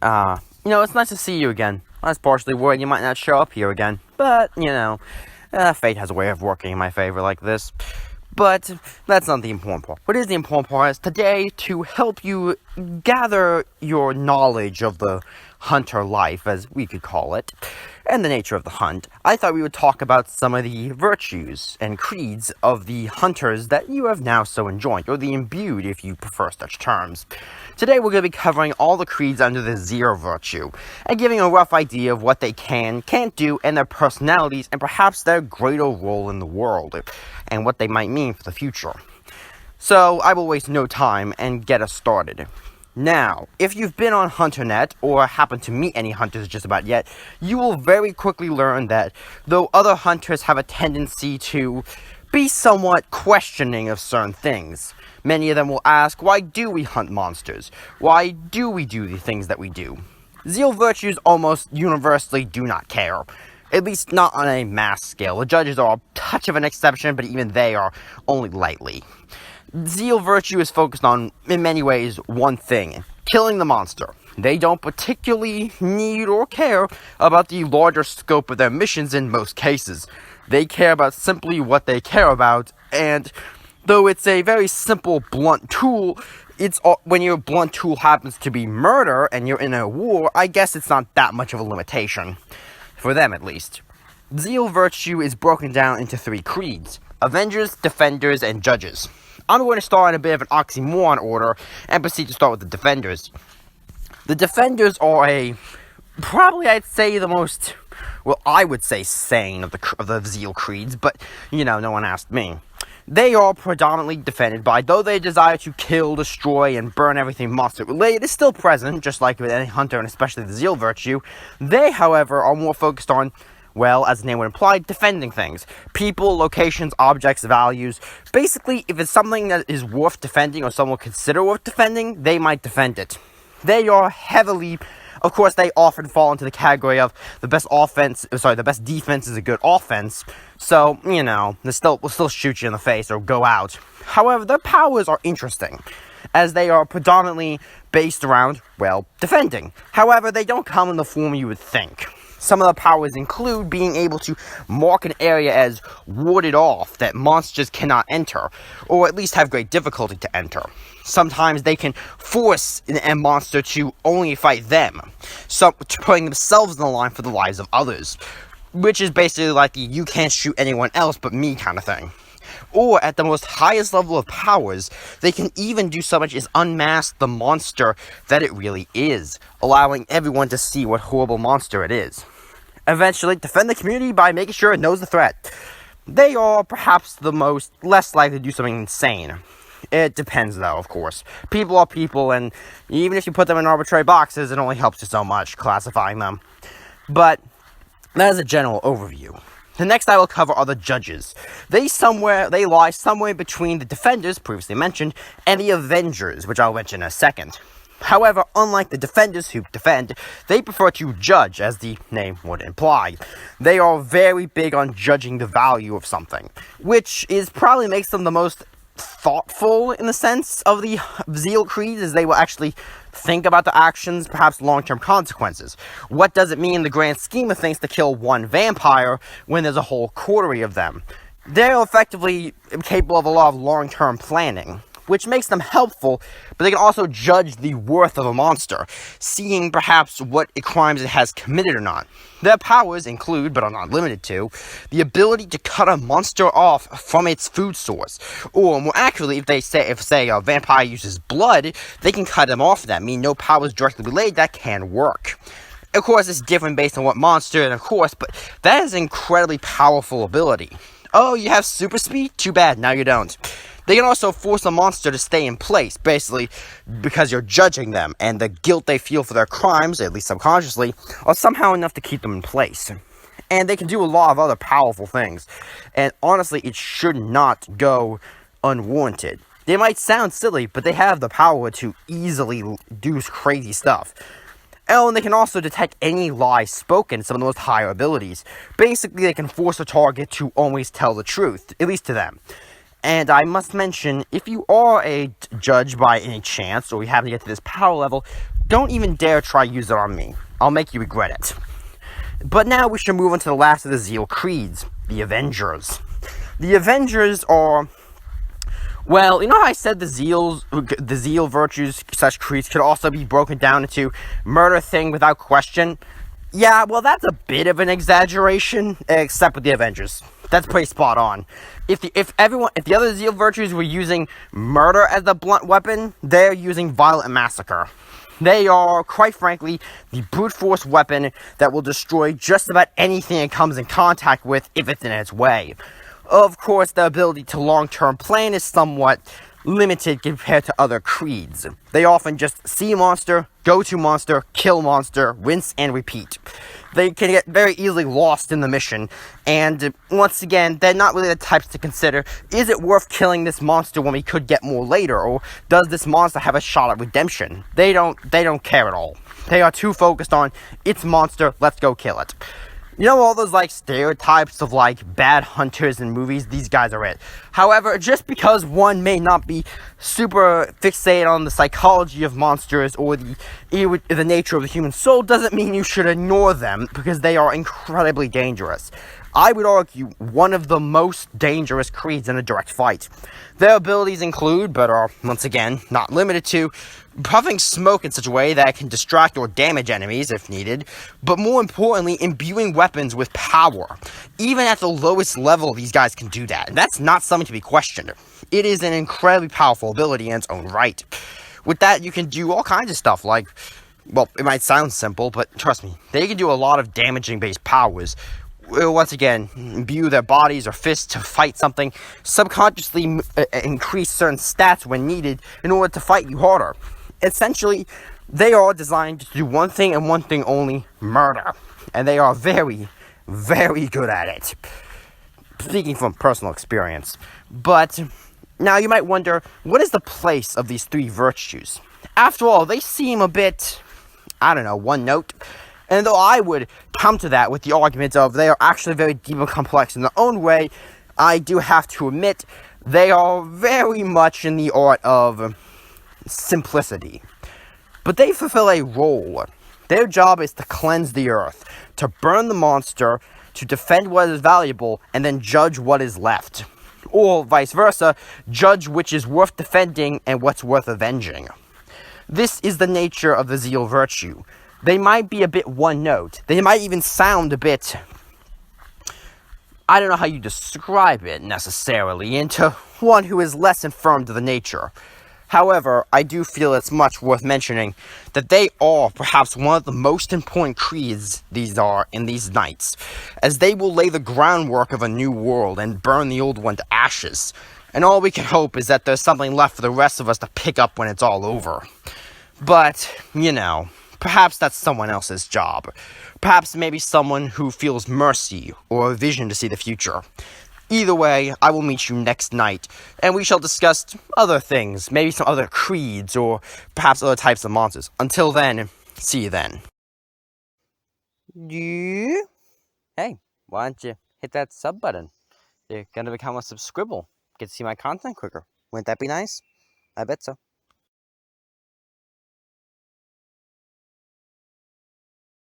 It's nice to see you again. I was partially worried you might not show up here again, but, fate has a way of working in my favor like this. But that's not the important part. What is the important part is today, to help you gather your knowledge of the hunter life, as we could call it, and the nature of the hunt, I thought we would talk about some of the virtues and creeds of the hunters that you have now so enjoyed, or the imbued if you prefer such terms. Today we're going to be covering all the creeds under the Zeal Virtue, and giving a rough idea of what they can't do, and their personalities, and perhaps their greater role in the world, and what they might mean for the future. So, I will waste no time and get us started. Now, if you've been on HunterNet, or happen to meet any hunters just about yet, you will very quickly learn that, though other hunters have a tendency to be somewhat questioning of certain things, many of them will ask, why do we hunt monsters? Why do we do the things that we do? Zeal Virtues almost universally do not care. At least not on a mass scale. The judges are a touch of an exception, but even they are only lightly. Zeal Virtue is focused on, in many ways, one thing: killing the monster. They don't particularly need or care about the larger scope of their missions in most cases. They care about simply what they care about, and though it's a very simple, blunt tool, when your blunt tool happens to be murder and you're in a war, I guess it's not that much of a limitation. For them, at least. Zeal Virtue is broken down into 3 creeds: Avengers, Defenders, and Judges. I'm going to start in a bit of an oxymoron order and proceed to start with the Defenders. The Defenders are probably I'd say the most, I would say sane of the Zeal Creeds, but, no one asked me. They are predominantly defended by, though they desire to kill, destroy, and burn everything monster-related is still present, just like with any hunter, and especially the Zeal Virtue. They, however, are more focused on, as the name would imply, defending things. People, locations, objects, values. Basically, if it's something that is worth defending, or someone would consider worth defending, they might defend it. They are heavily... Of course, they often fall into the category of the best defense is a good offense. So, we'll still shoot you in the face or go out. However, their powers are interesting, as they are predominantly based around, defending. However, they don't come in the form you would think. Some of the powers include being able to mark an area as warded off, that monsters cannot enter, or at least have great difficulty to enter. Sometimes they can force a monster to only fight them, putting themselves in the line for the lives of others, which is basically like the you can't shoot anyone else but me kind of thing. Or, at the most highest level of powers, they can even do so much as unmask the monster that it really is, allowing everyone to see what horrible monster it is. Eventually, defend the community by making sure it knows the threat. They are perhaps the less likely to do something insane. It depends, though, of course. People are people, and even if you put them in arbitrary boxes, it only helps you so much, classifying them. But that is a general overview. The next I will cover are the Judges. They lie somewhere between the Defenders, previously mentioned, and the Avengers, which I'll mention in a second. However, unlike the Defenders who defend, they prefer to judge, as the name would imply. They are very big on judging the value of something, which probably makes them the most thoughtful in the sense of the Zeal Creeds, as they will actually think about the actions, perhaps long-term consequences. What does it mean in the grand scheme of things to kill one vampire when there's a whole coterie of them? They're effectively capable of a lot of long-term planning, which makes them helpful, but they can also judge the worth of a monster, seeing perhaps what crimes it has committed or not. Their powers include, but are not limited to, the ability to cut a monster off from its food source, or more accurately, if a vampire uses blood, they can cut him off that, meaning no powers directly related that can work. Of course, it's different based on what monster, and of course, but that is an incredibly powerful ability. Oh, you have super speed? Too bad, now you don't. They can also force a monster to stay in place, basically because you're judging them, and the guilt they feel for their crimes, at least subconsciously, are somehow enough to keep them in place. And they can do a lot of other powerful things, and honestly, it should not go unwarranted. They might sound silly, but they have the power to easily do crazy stuff. Oh, and they can also detect any lie spoken, some of the most higher abilities. Basically, they can force a target to always tell the truth, at least to them. And I must mention, if you are a judge by any chance, or you happen to get to this power level, don't even dare try use it on me. I'll make you regret it. But now we should move on to the last of the Zeal Creeds, the Avengers. The Avengers are, well, you know how I said the Zeal Virtues / Creeds could also be broken down into murder thing without question? Yeah, well, that's a bit of an exaggeration, except with the Avengers. That's pretty spot on. If the other Zeal Virtues were using murder as the blunt weapon, they're using violent massacre. They are, quite frankly, the brute force weapon that will destroy just about anything it comes in contact with if it's in its way. Of course, their ability to long-term plan is somewhat limited compared to other creeds. They often just see monster, go to monster, kill monster, rinse and repeat. They can get very easily lost in the mission, and once again, they're not really the types to consider, is it worth killing this monster when we could get more later, or does this monster have a shot at redemption? They don't care at all. They are too focused on, it's monster, let's go kill it. You know all those, stereotypes of, bad hunters in movies? These guys are it. However, just because one may not be super fixated on the psychology of monsters or the nature of the human soul doesn't mean you should ignore them, because they are incredibly dangerous. I would argue one of the most dangerous creeds in a direct fight. Their abilities include, but are, once again, not limited to, puffing smoke in such a way that it can distract or damage enemies if needed, but more importantly, imbuing weapons with power. Even at the lowest level, these guys can do that, and that's not something to be questioned. It is an incredibly powerful ability in its own right. With that, you can do all kinds of stuff, well, it might sound simple, but trust me, they can do a lot of damaging-based powers. Once again, imbue their bodies or fists to fight something, subconsciously increase certain stats when needed in order to fight you harder. Essentially, they are designed to do one thing and one thing only, murder. And they are very, very good at it. Speaking from personal experience. But now you might wonder, what is the place of these three virtues? After all, they seem a bit, one note. And though I would come to that with the argument of they are actually very deep and complex in their own way, I do have to admit they are very much in the art of simplicity. But they fulfill a role. Their job is to cleanse the earth, to burn the monster, to defend what is valuable, and then judge what is left. Or vice versa, judge which is worth defending and what's worth avenging. This is the nature of the Zeal Virtue. They might be a bit one note. They might even sound a bit, I don't know how you describe it necessarily, into one who is less infirmed to the nature. However, I do feel it's much worth mentioning that they are perhaps one of the most important creeds these are in these nights, as they will lay the groundwork of a new world and burn the old one to ashes. And all we can hope is that there's something left for the rest of us to pick up when it's all over. But, perhaps that's someone else's job. Perhaps maybe someone who feels mercy or a vision to see the future. Either way, I will meet you next night, and we shall discuss other things, maybe some other creeds, or perhaps other types of monsters. Until then, see you then. Yeah? Hey, why don't you hit that sub button? You're gonna become a subscribble. Get to see my content quicker. Wouldn't that be nice? I bet so.